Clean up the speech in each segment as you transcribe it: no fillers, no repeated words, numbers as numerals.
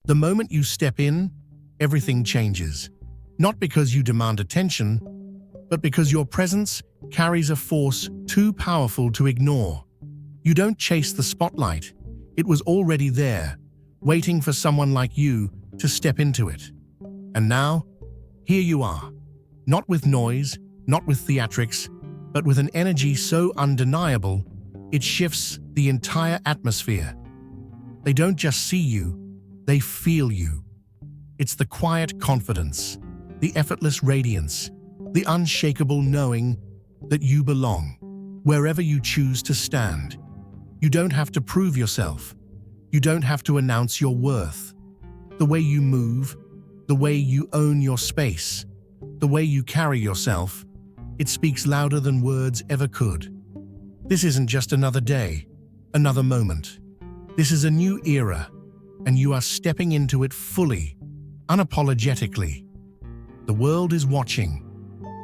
The moment you step in, everything changes. Not because you demand attention, but because your presence carries a force too powerful to ignore. You don't chase the spotlight. It was already there, waiting for someone like you to step into it. And now, here you are. Not with noise, not with theatrics, but with an energy so undeniable, it shifts the entire atmosphere. They don't just see you, they feel you. It's the quiet confidence, the effortless radiance, the unshakable knowing that you belong, wherever you choose to stand. You don't have to prove yourself. You don't have to announce your worth. The way you move, the way you own your space, the way you carry yourself, it speaks louder than words ever could. This isn't just another day, another moment. This is a new era, and you are stepping into it fully, unapologetically. The world is watching,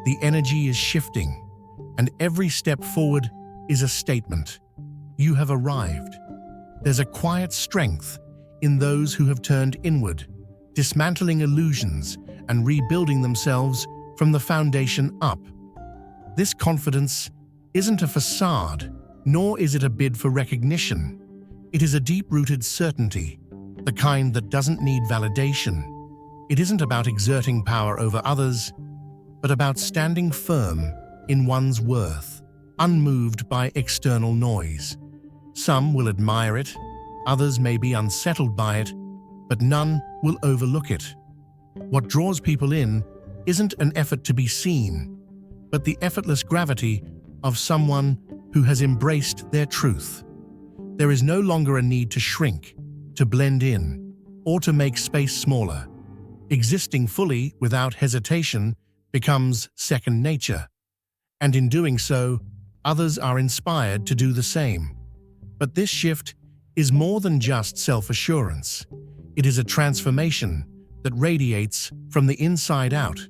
the energy is shifting, and every step forward is a statement. You have arrived. There's a quiet strength in those who have turned inward, dismantling illusions and rebuilding themselves from the foundation up. This confidence isn't a facade, nor is it a bid for recognition. It is a deep-rooted certainty, the kind that doesn't need validation. It isn't about exerting power over others, but about standing firm in one's worth, unmoved by external noise. Some will admire it, others may be unsettled by it, but none will overlook it. What draws people in isn't an effort to be seen, but the effortless gravity of someone who has embraced their truth. There is no longer a need to shrink, to blend in, or to make space smaller. Existing fully without hesitation becomes second nature, and in doing so, others are inspired to do the same. But this shift is more than just self-assurance. It is a transformation that radiates from the inside out.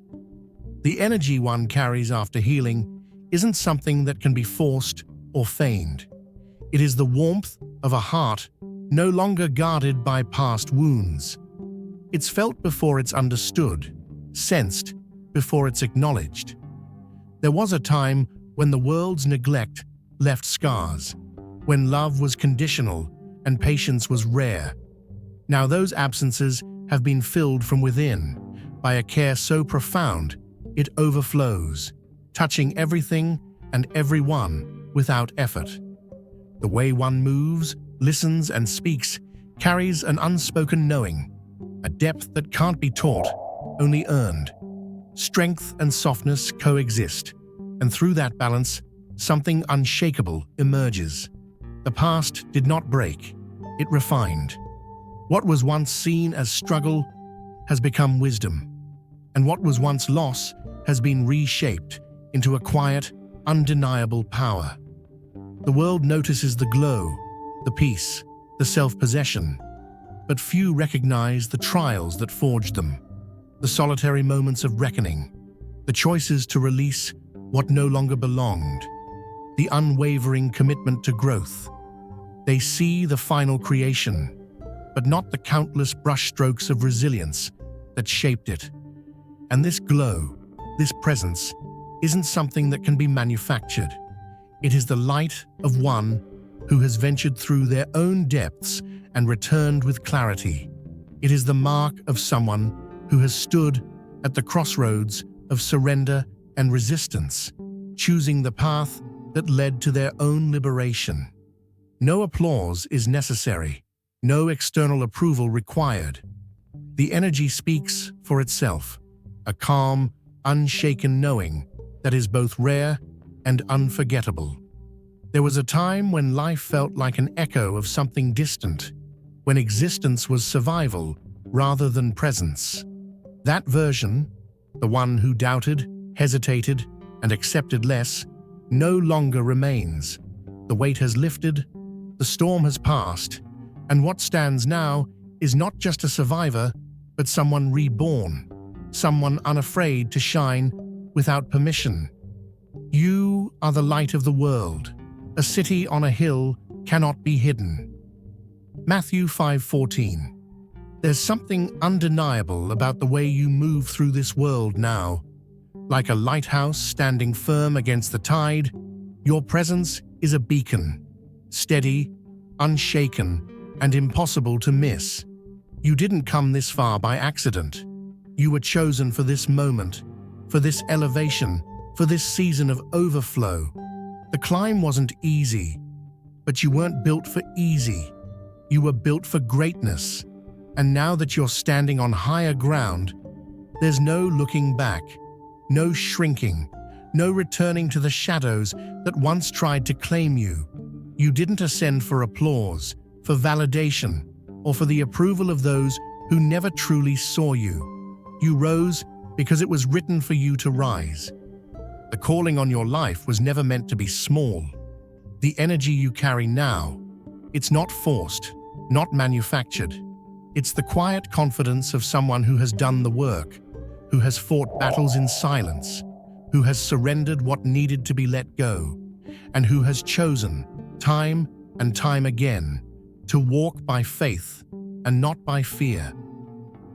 The energy one carries after healing isn't something that can be forced or feigned. It is the warmth of a heart no longer guarded by past wounds. It's felt before it's understood, sensed before it's acknowledged. There was a time when the world's neglect left scars, when love was conditional and patience was rare. Now those absences have been filled from within by a care so profound it overflows, touching everything and everyone without effort. The way one moves, listens, and speaks carries an unspoken knowing, a depth that can't be taught, only earned. Strength and softness coexist, and through that balance, something unshakable emerges. The past did not break, it refined. What was once seen as struggle has become wisdom, and what was once loss has been reshaped into a quiet, undeniable power. The world notices the glow, the peace, the self-possession, but few recognize the trials that forged them, the solitary moments of reckoning, the choices to release what no longer belonged, the unwavering commitment to growth. They see the final creation, but not the countless brushstrokes of resilience that shaped it. And this glow, this presence, isn't something that can be manufactured. It is the light of one who has ventured through their own depths and returned with clarity. It is the mark of someone who has stood at the crossroads of surrender and resistance, choosing the path that led to their own liberation. No applause is necessary, no external approval required. The energy speaks for itself, a calm, unshaken knowing that is both rare and unforgettable. There was a time when life felt like an echo of something distant, when existence was survival rather than presence. That version, the one who doubted, hesitated, and accepted less, no longer remains. The weight has lifted, the storm has passed, and what stands now is not just a survivor, but someone reborn, someone unafraid to shine without permission. You are the light of the world. A city on a hill cannot be hidden. Matthew 5:14. There's something undeniable about the way you move through this world now. Like a lighthouse standing firm against the tide, your presence is a beacon, steady, unshaken, and impossible to miss. You didn't come this far by accident. You were chosen for this moment, for this elevation, for this season of overflow. The climb wasn't easy, but you weren't built for easy. You were built for greatness. And now that you're standing on higher ground, there's no looking back, no shrinking, no returning to the shadows that once tried to claim you. You didn't ascend for applause, for validation, or for the approval of those who never truly saw you. You rose because it was written for you to rise. The calling on your life was never meant to be small. The energy you carry now, it's not forced, not manufactured. It's the quiet confidence of someone who has done the work, who has fought battles in silence, who has surrendered what needed to be let go, and who has chosen, time and time again, to walk by faith and not by fear.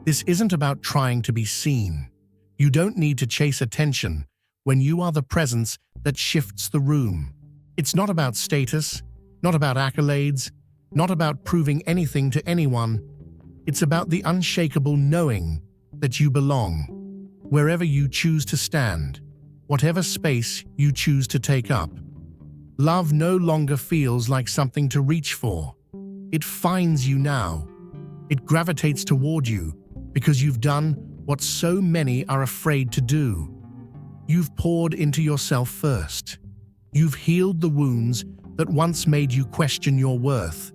This isn't about trying to be seen. You don't need to chase attention when you are the presence that shifts the room. It's not about status, not about accolades, not about proving anything to anyone. It's about the unshakable knowing that you belong, wherever you choose to stand, whatever space you choose to take up. Love no longer feels like something to reach for. It finds you now. It gravitates toward you because you've done what so many are afraid to do. You've poured into yourself first. You've healed the wounds that once made you question your worth.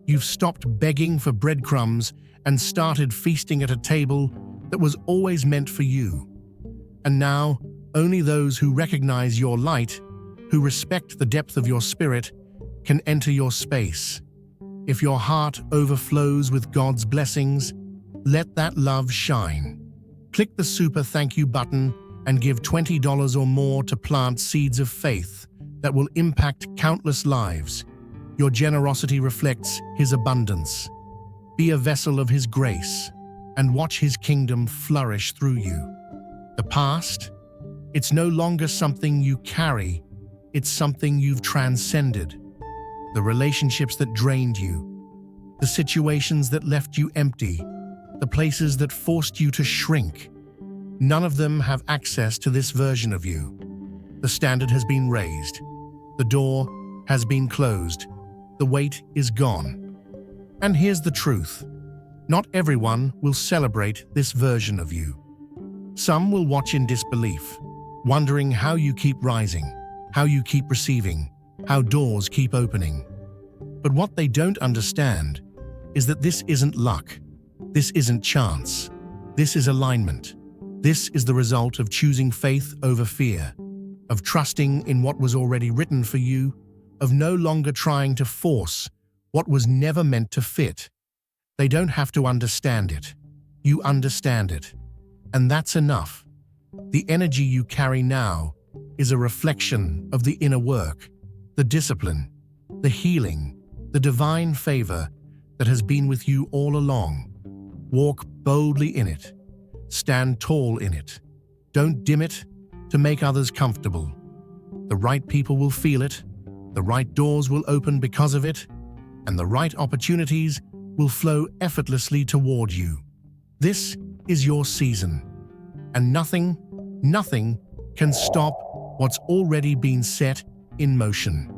You've stopped begging for breadcrumbs and started feasting at a table that was always meant for you. And now, only those who recognize your light, who respect the depth of your spirit, can enter your space. If your heart overflows with God's blessings, let that love shine. Click the super thank you button and give $20 or more to plant seeds of faith that will impact countless lives. Your generosity reflects His abundance. Be a vessel of His grace and watch His kingdom flourish through you. The past, it's no longer something you carry, it's something you've transcended. The relationships that drained you, the situations that left you empty, the places that forced you to shrink, none of them have access to this version of you. The standard has been raised. The door has been closed. The weight is gone. And here's the truth. Not everyone will celebrate this version of you. Some will watch in disbelief, wondering how you keep rising, how you keep receiving, how doors keep opening. But what they don't understand is that this isn't luck. This isn't chance. This is alignment. This is the result of choosing faith over fear, of trusting in what was already written for you, of no longer trying to force what was never meant to fit. They don't have to understand it. You understand it. And that's enough. The energy you carry now is a reflection of the inner work, the discipline, the healing, the divine favor that has been with you all along. Walk boldly in it. Stand tall in it. Don't dim it to make others comfortable. The right people will feel it, the right doors will open because of it, and the right opportunities will flow effortlessly toward you. This is your season, and nothing can stop what's already been set in motion.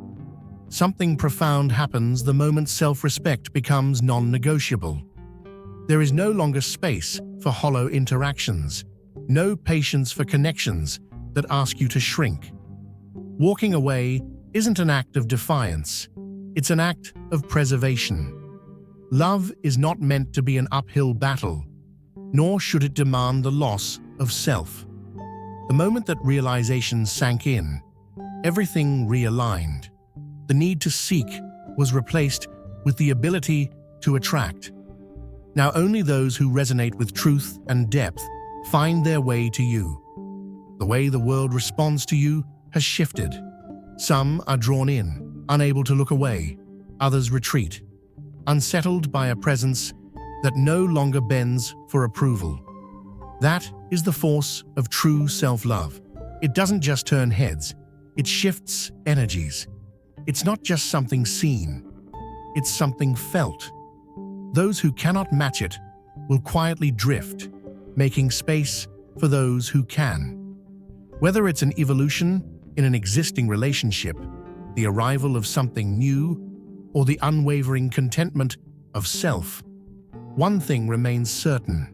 Something profound happens the moment self-respect becomes non-negotiable. There is no longer space for hollow interactions, no patience for connections that ask you to shrink. Walking away isn't an act of defiance, it's an act of preservation. Love is not meant to be an uphill battle, nor should it demand the loss of self. The moment that realization sank in, everything realigned. The need to seek was replaced with the ability to attract. Now only those who resonate with truth and depth find their way to you. The way the world responds to you has shifted. Some are drawn in, unable to look away. Others retreat, unsettled by a presence that no longer bends for approval. That is the force of true self-love. It doesn't just turn heads, it shifts energies. It's not just something seen, it's something felt. Those who cannot match it will quietly drift, making space for those who can. Whether it's an evolution in an existing relationship, the arrival of something new, or the unwavering contentment of self, one thing remains certain: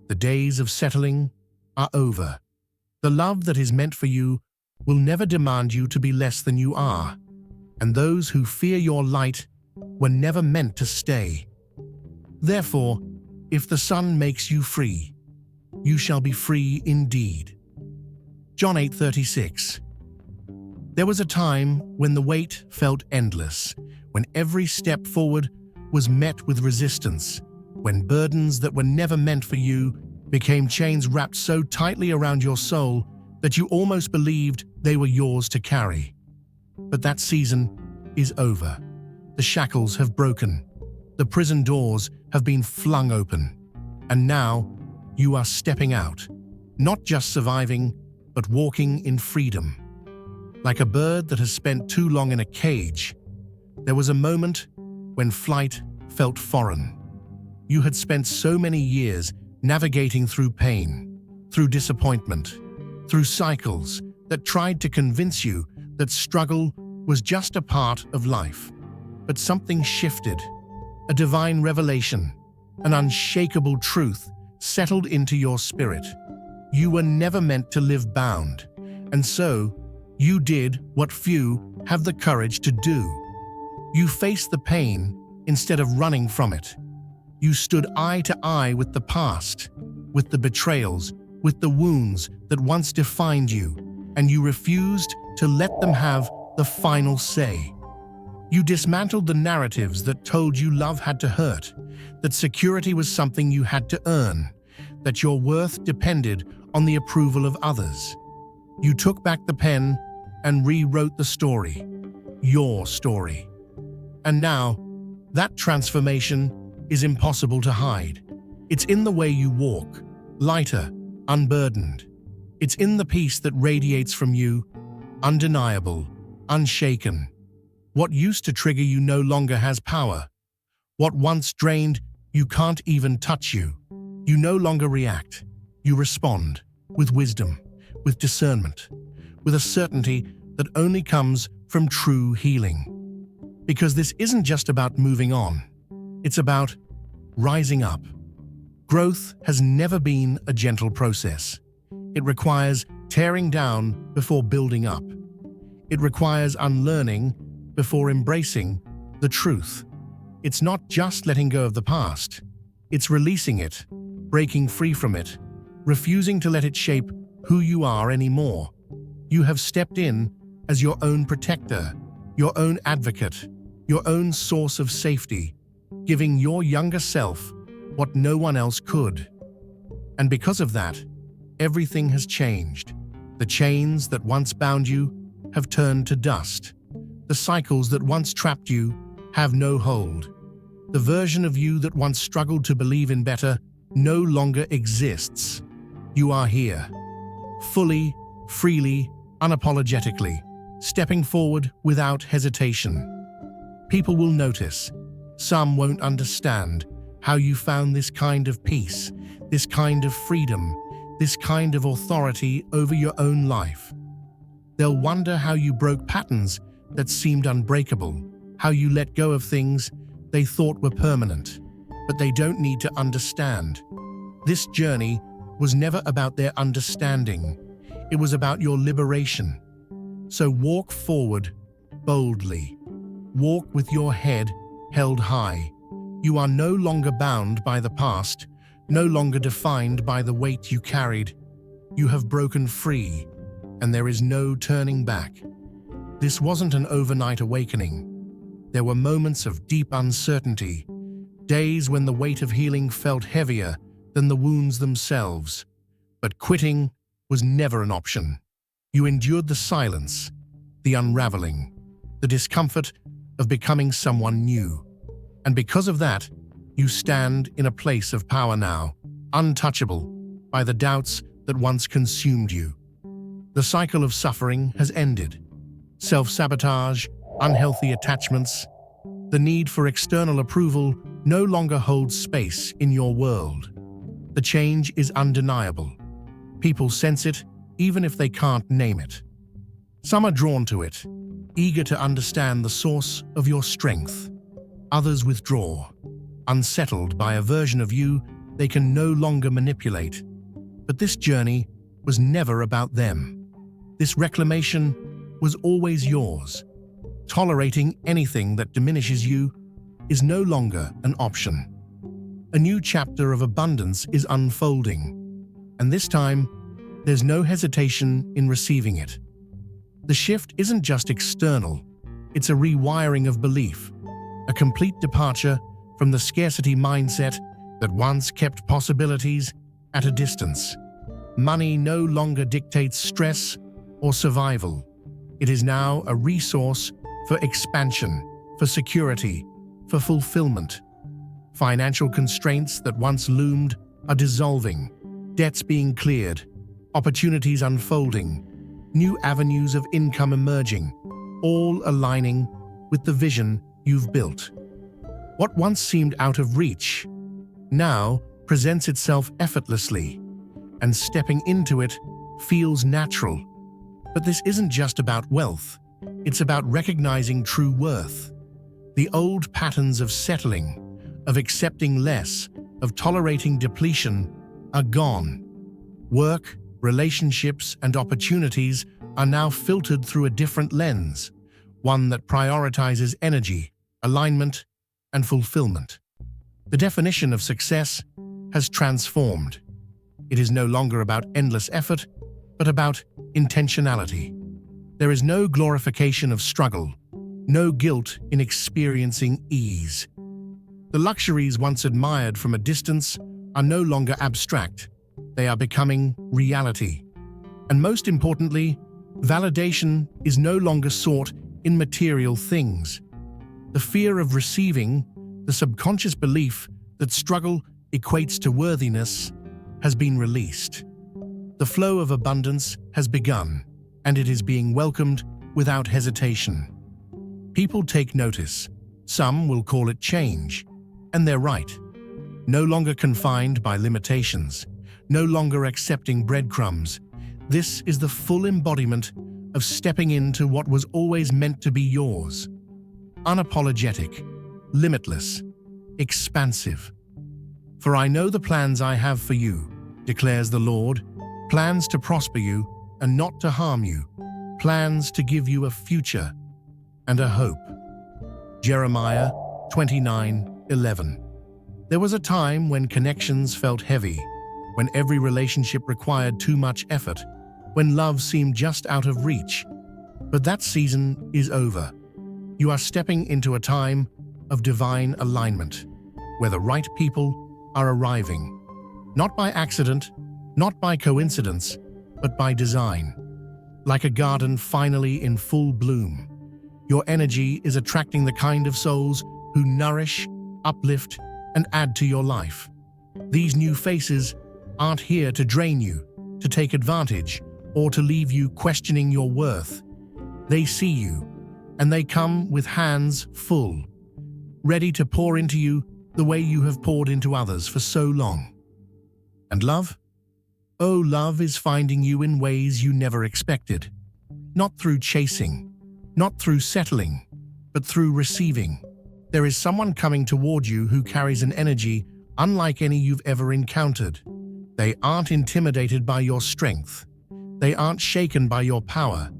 the days of settling are over. The love that is meant for you will never demand you to be less than you are, and those who fear your light were never meant to stay. Therefore, if the sun makes you free, you shall be free indeed. John 8:36. There was a time when the wait felt endless, when every step forward was met with resistance, when burdens that were never meant for you became chains wrapped so tightly around your soul that you almost believed they were yours to carry. But that season is over. The shackles have broken. The prison doors have been flung open. And now you are stepping out, not just surviving, but walking in freedom. Like a bird that has spent too long in a cage, there was a moment when flight felt foreign. You had spent so many years navigating through pain, through disappointment, through cycles that tried to convince you that struggle was just a part of life. But something shifted. A divine revelation, an unshakable truth settled into your spirit. You were never meant to live bound, and so you did what few have the courage to do. You faced the pain instead of running from it. You stood eye to eye with the past, with the betrayals, with the wounds that once defined you, and you refused to let them have the final say. You dismantled the narratives that told you love had to hurt, that security was something you had to earn, that your worth depended on the approval of others. You took back the pen and rewrote the story, your story. And now, that transformation is impossible to hide. It's in the way you walk, lighter, unburdened. It's in the peace that radiates from you, undeniable, unshaken. What used to trigger you no longer has power. What once drained you can't even touch you. You no longer react. You respond with wisdom, with discernment, with a certainty that only comes from true healing. Because this isn't just about moving on. It's about rising up. Growth has never been a gentle process. It requires tearing down before building up. It requires unlearning before embracing the truth. It's not just letting go of the past. It's releasing it, breaking free from it, refusing to let it shape who you are anymore. You have stepped in as your own protector, your own advocate, your own source of safety, giving your younger self what no one else could. And because of that, everything has changed. The chains that once bound you have turned to dust. The cycles that once trapped you have no hold. The version of you that once struggled to believe in better no longer exists. You are here, fully, freely, unapologetically, stepping forward without hesitation. People will notice. Some won't understand how you found this kind of peace, this kind of freedom, this kind of authority over your own life. They'll wonder how you broke patterns that seemed unbreakable, how you let go of things they thought were permanent, but they don't need to understand. This journey was never about their understanding. It was about your liberation. So walk forward boldly. Walk with your head held high. You are no longer bound by the past, no longer defined by the weight you carried. You have broken free, and there is no turning back. This wasn't an overnight awakening. There were moments of deep uncertainty, days when the weight of healing felt heavier than the wounds themselves. But quitting was never an option. You endured the silence, the unraveling, the discomfort of becoming someone new. And because of that, You stand in a place of power now, untouchable by the doubts that once consumed you. The cycle of suffering has ended. Self-sabotage, unhealthy attachments, the need for external approval no longer holds space in your world. The change is undeniable. People sense it, even if they can't name it. Some are drawn to it, eager to understand the source of your strength. Others withdraw, unsettled by a version of you they can no longer manipulate. But this journey was never about them. This reclamation was always yours. Tolerating anything that diminishes you is no longer an option. A new chapter of abundance is unfolding, and this time, there's no hesitation in receiving it. The shift isn't just external, it's a rewiring of belief, a complete departure from the scarcity mindset that once kept possibilities at a distance. Money no longer dictates stress or survival. It is now a resource for expansion, for security, for fulfillment. Financial constraints that once loomed are dissolving, debts being cleared, opportunities unfolding, new avenues of income emerging, all aligning with the vision you've built. What once seemed out of reach now presents itself effortlessly, and stepping into it feels natural. But this isn't just about wealth, it's about recognizing true worth. The old patterns of settling, of accepting less, of tolerating depletion are gone. Work, relationships, and opportunities are now filtered through a different lens, one that prioritizes energy, alignment, and fulfillment. The definition of success has transformed. It is no longer about endless effort, but about intentionality. There is no glorification of struggle, no guilt in experiencing ease. The luxuries once admired from a distance are no longer abstract. They are becoming reality. And most importantly, validation is no longer sought in material things. The fear of receiving, the subconscious belief that struggle equates to worthiness, has been released. The flow of abundance has begun, and it is being welcomed without hesitation. People take notice. Some will call it change, and they're right. No longer confined by limitations, no longer accepting breadcrumbs. This is the full embodiment of stepping into what was always meant to be yours. Unapologetic, limitless, expansive. For I know the plans I have for you, declares the Lord, plans to prosper you and not to harm you, plans to give you a future and a hope. Jeremiah 29:11. There was a time when connections felt heavy, when every relationship required too much effort, when love seemed just out of reach. But that season is over. You are stepping into a time of divine alignment, where the right people are arriving, not by accident, not by coincidence, but by design. Like a garden finally in full bloom, your energy is attracting the kind of souls who nourish, uplift, and add to your life. These new faces aren't here to drain you, to take advantage, or to leave you questioning your worth. They see you, and they come with hands full, ready to pour into you the way you have poured into others for so long. And love? Oh, love is finding you in ways you never expected. Not through chasing, not through settling, but through receiving. There is someone coming toward you who carries an energy unlike any you've ever encountered. They aren't intimidated by your strength. They aren't shaken by your power.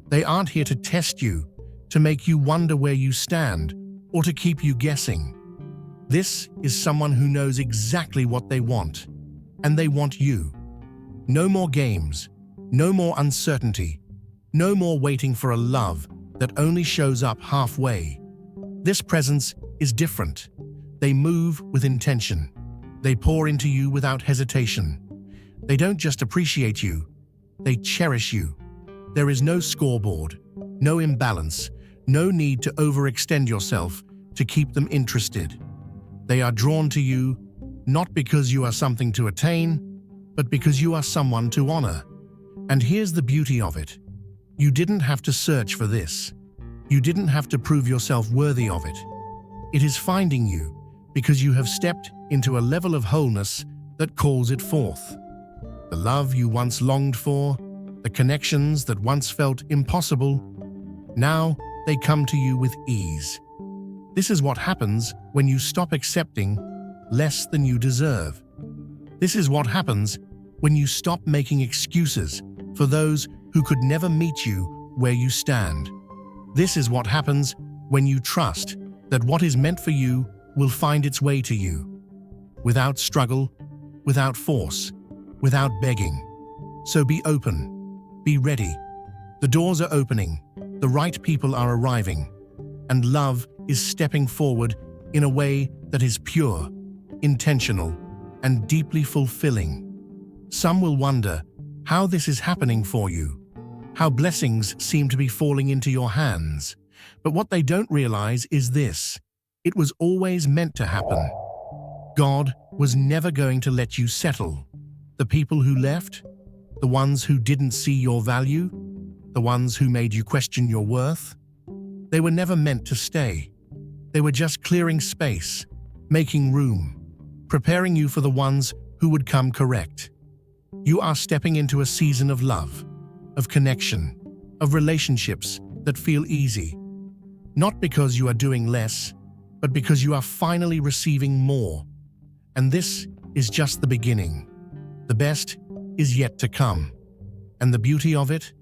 They aren't here to test you, to make you wonder where you stand, or to keep you guessing. This is someone who knows exactly what they want, and they want you. No more games, no more uncertainty, no more waiting for a love that only shows up halfway. This presence is different. They move with intention. They pour into you without hesitation. They don't just appreciate you, they cherish you. There is no scoreboard, no imbalance, no need to overextend yourself to keep them interested. They are drawn to you not because you are something to attain, but because you are someone to honor. And here's the beauty of it. You didn't have to search for this. You didn't have to prove yourself worthy of it. It is finding you because you have stepped into a level of wholeness that calls it forth. The love you once longed for, the connections that once felt impossible, now they come to you with ease. This is what happens when you stop accepting less than you deserve. This is what happens when you stop making excuses for those who could never meet you where you stand. This is what happens when you trust that what is meant for you will find its way to you, without struggle, without force, without begging. So be open, be ready. The doors are opening, the right people are arriving, and love is stepping forward in a way that is pure, intentional, and deeply fulfilling. Some will wonder how this is happening for you, how blessings seem to be falling into your hands. But what they don't realize is this: it was always meant to happen. God was never going to let you settle. The people who left, the ones who didn't see your value, the ones who made you question your worth, they were never meant to stay. They were just clearing space, making room, preparing you for the ones who would come correct. You are stepping into a season of love, of connection, of relationships that feel easy. Not because you are doing less, but because you are finally receiving more. And this is just the beginning. The best is yet to come. And the beauty of it?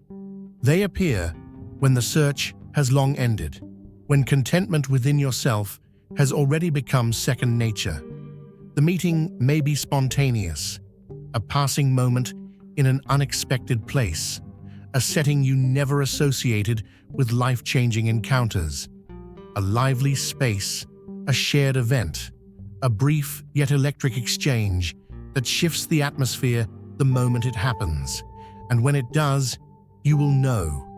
They appear when the search has long ended, when contentment within yourself has already become second nature. The meeting may be spontaneous, a passing moment in an unexpected place, a setting you never associated with life-changing encounters, a lively space, a shared event, a brief yet electric exchange that shifts the atmosphere the moment it happens. And when it does, you will know,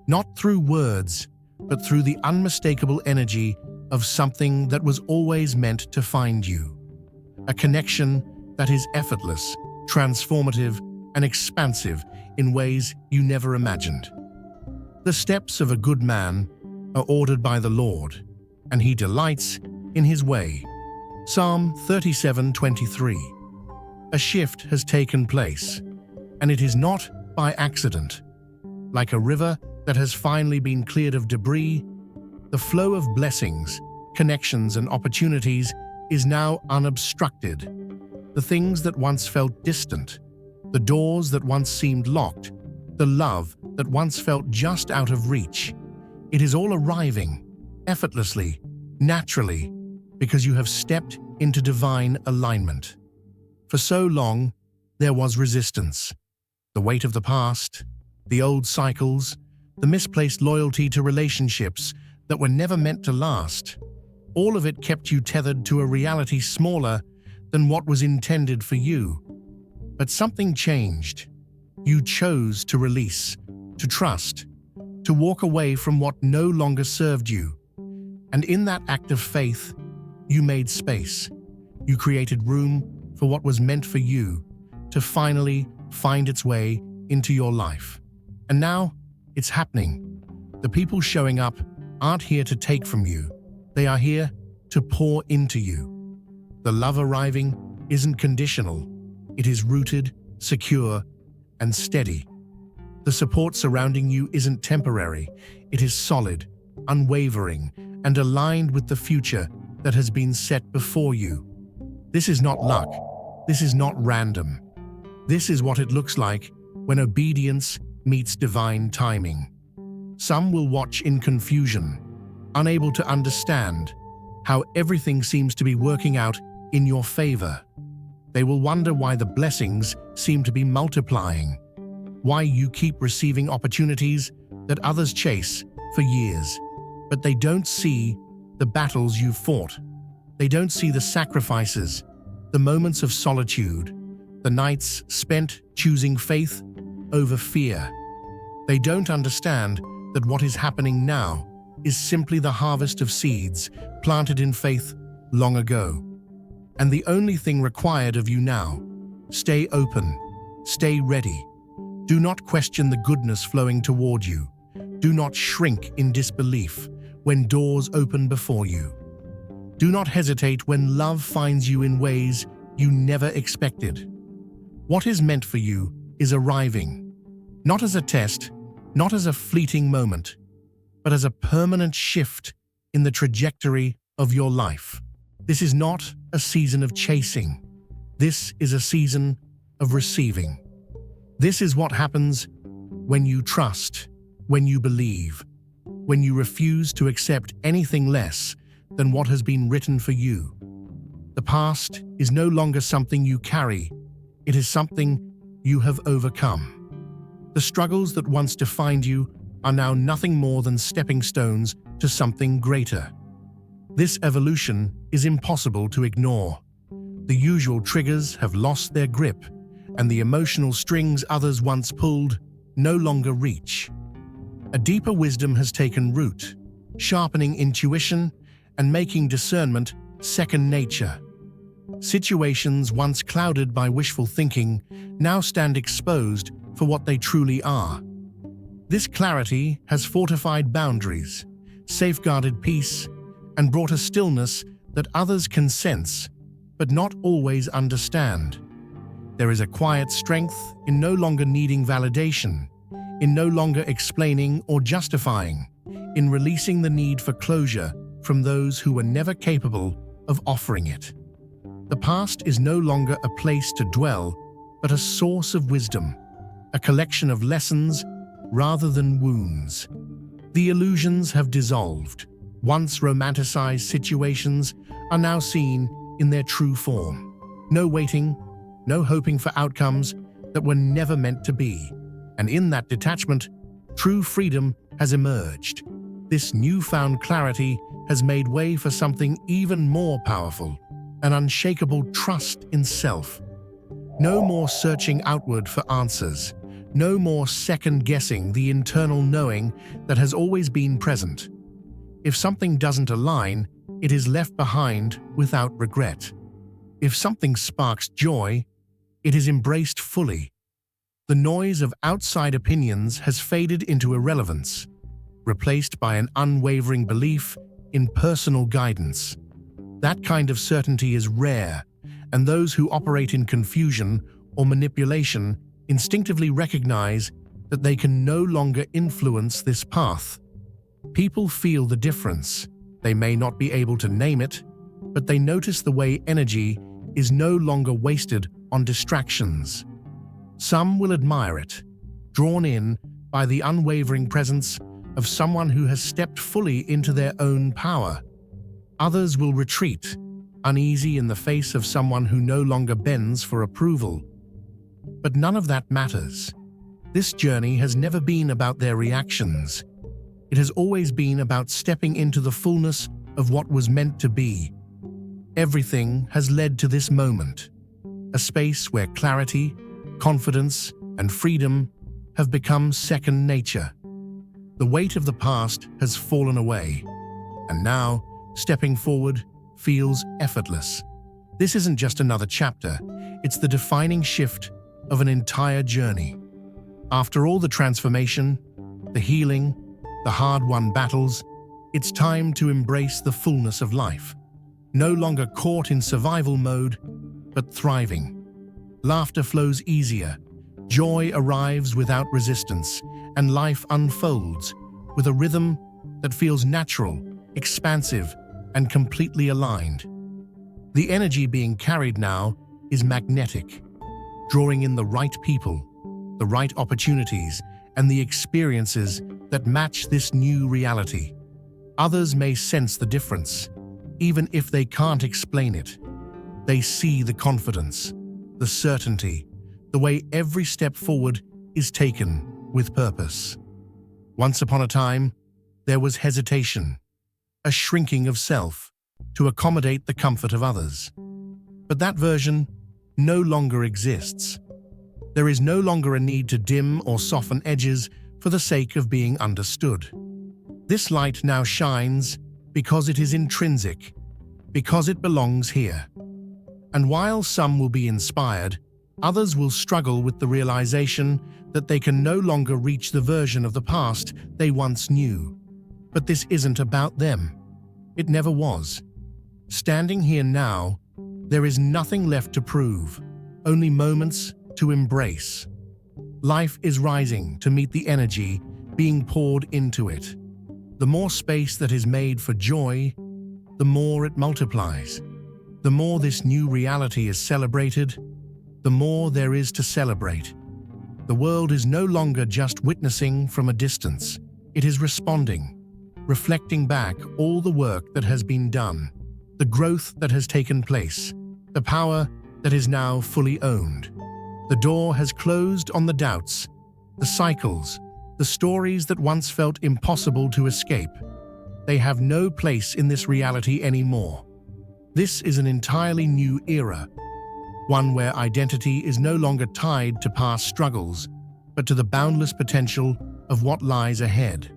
not through words, but through the unmistakable energy of something that was always meant to find you. A connection that is effortless, transformative, and expansive in ways you never imagined. The steps of a good man are ordered by the Lord, and he delights in his way. Psalm 37:23. A shift has taken place, and it is not by accident. Like a river that has finally been cleared of debris, the flow of blessings, connections, and opportunities is now unobstructed. The things that once felt distant, the doors that once seemed locked, the love that once felt just out of reach, it is all arriving, effortlessly, naturally, because you have stepped into divine alignment. For so long, there was resistance. The weight of the past, the old cycles, the misplaced loyalty to relationships that were never meant to last. All of it kept you tethered to a reality smaller than what was intended for you. But something changed. You chose to release, to trust, to walk away from what no longer served you. And in that act of faith, you made space. You created room for what was meant for you to finally find its way into your life. And now, it's happening. The people showing up aren't here to take from you. They are here to pour into you. The love arriving isn't conditional. It is rooted, secure, and steady. The support surrounding you isn't temporary. It is solid, unwavering, and aligned with the future that has been set before you. This is not luck. This is not random. This is what it looks like when obedience meets divine timing. Some will watch in confusion, unable to understand how everything seems to be working out in your favor. They will wonder why the blessings seem to be multiplying, why you keep receiving opportunities that others chase for years. But they don't see the battles you've fought. They don't see the sacrifices, the moments of solitude, the nights spent choosing faith over fear. They don't understand that what is happening now is simply the harvest of seeds planted in faith long ago. And the only thing required of you now: stay open, stay ready. Do not question the goodness flowing toward you. Do not shrink in disbelief when doors open before you. Do not hesitate when love finds you in ways you never expected. What is meant for you is arriving, not as a test, not as a fleeting moment, but as a permanent shift in the trajectory of your life. This is not a season of chasing. This is a season of receiving. This is what happens when you trust, when you believe, when you refuse to accept anything less than what has been written for you. The past is no longer something you carry. It is something you have overcome. The struggles that once defined you are now nothing more than stepping stones to something greater. This evolution is impossible to ignore. The usual triggers have lost their grip, and the emotional strings others once pulled no longer reach. A deeper wisdom has taken root, sharpening intuition and making discernment second nature. Situations once clouded by wishful thinking now stand exposed for what they truly are. This clarity has fortified boundaries, safeguarded peace, and brought a stillness that others can sense, but not always understand. There is a quiet strength in no longer needing validation, in no longer explaining or justifying, in releasing the need for closure from those who were never capable of offering it. The past is no longer a place to dwell, but a source of wisdom, a collection of lessons rather than wounds. The illusions have dissolved. Once romanticized situations are now seen in their true form. No waiting, no hoping for outcomes that were never meant to be. And in that detachment, true freedom has emerged. This newfound clarity has made way for something even more powerful, an unshakable trust in self. No more searching outward for answers. No more second-guessing the internal knowing that has always been present. If something doesn't align, it is left behind without regret. If something sparks joy, it is embraced fully. The noise of outside opinions has faded into irrelevance, replaced by an unwavering belief in personal guidance. That kind of certainty is rare, and those who operate in confusion or manipulation instinctively recognize that they can no longer influence this path. People feel the difference. They may not be able to name it, but they notice the way energy is no longer wasted on distractions. Some will admire it, drawn in by the unwavering presence of someone who has stepped fully into their own power. Others will retreat, uneasy in the face of someone who no longer bends for approval. But none of that matters. This journey has never been about their reactions. It has always been about stepping into the fullness of what was meant to be. Everything has led to this moment, a space where clarity, confidence, and freedom have become second nature. The weight of the past has fallen away, and now, stepping forward feels effortless. This isn't just another chapter, it's the defining shift of an entire journey. After all the transformation, the healing, the hard-won battles, it's time to embrace the fullness of life. No longer caught in survival mode, but thriving. Laughter flows easier, joy arrives without resistance, and life unfolds with a rhythm that feels natural, expansive, and completely aligned. The energy being carried now is magnetic, drawing in the right people, the right opportunities, and the experiences that match this new reality. Others may sense the difference, even if they can't explain it. They see the confidence, the certainty, the way every step forward is taken with purpose. Once upon a time, there was hesitation, a shrinking of self to accommodate the comfort of others. But that version no longer exists. There is no longer a need to dim or soften edges for the sake of being understood. This light now shines because it is intrinsic, because it belongs here. And while some will be inspired, others will struggle with the realization that they can no longer reach the version of the past they once knew. But this isn't about them. It never was. Standing here now, there is nothing left to prove, only moments to embrace. Life is rising to meet the energy being poured into it. The more space that is made for joy, the more it multiplies. The more this new reality is celebrated, the more there is to celebrate. The world is no longer just witnessing from a distance. It is responding, reflecting back all the work that has been done, the growth that has taken place, the power that is now fully owned. The door has closed on the doubts, the cycles, the stories that once felt impossible to escape. They have no place in this reality anymore. This is an entirely new era, one where identity is no longer tied to past struggles, but to the boundless potential of what lies ahead.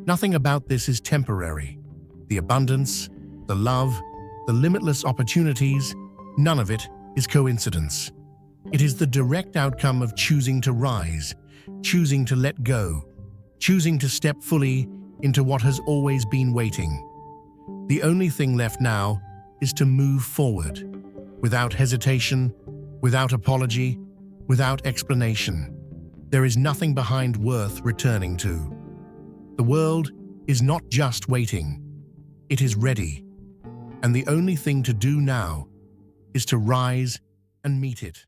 Nothing about this is temporary. The abundance, the love, the limitless opportunities, none of it is coincidence. It is the direct outcome of choosing to rise, choosing to let go, choosing to step fully into what has always been waiting. The only thing left now is to move forward, without hesitation, without apology, without explanation. There is nothing behind worth returning to. The world is not just waiting, it is ready. And the only thing to do now is to rise and meet it.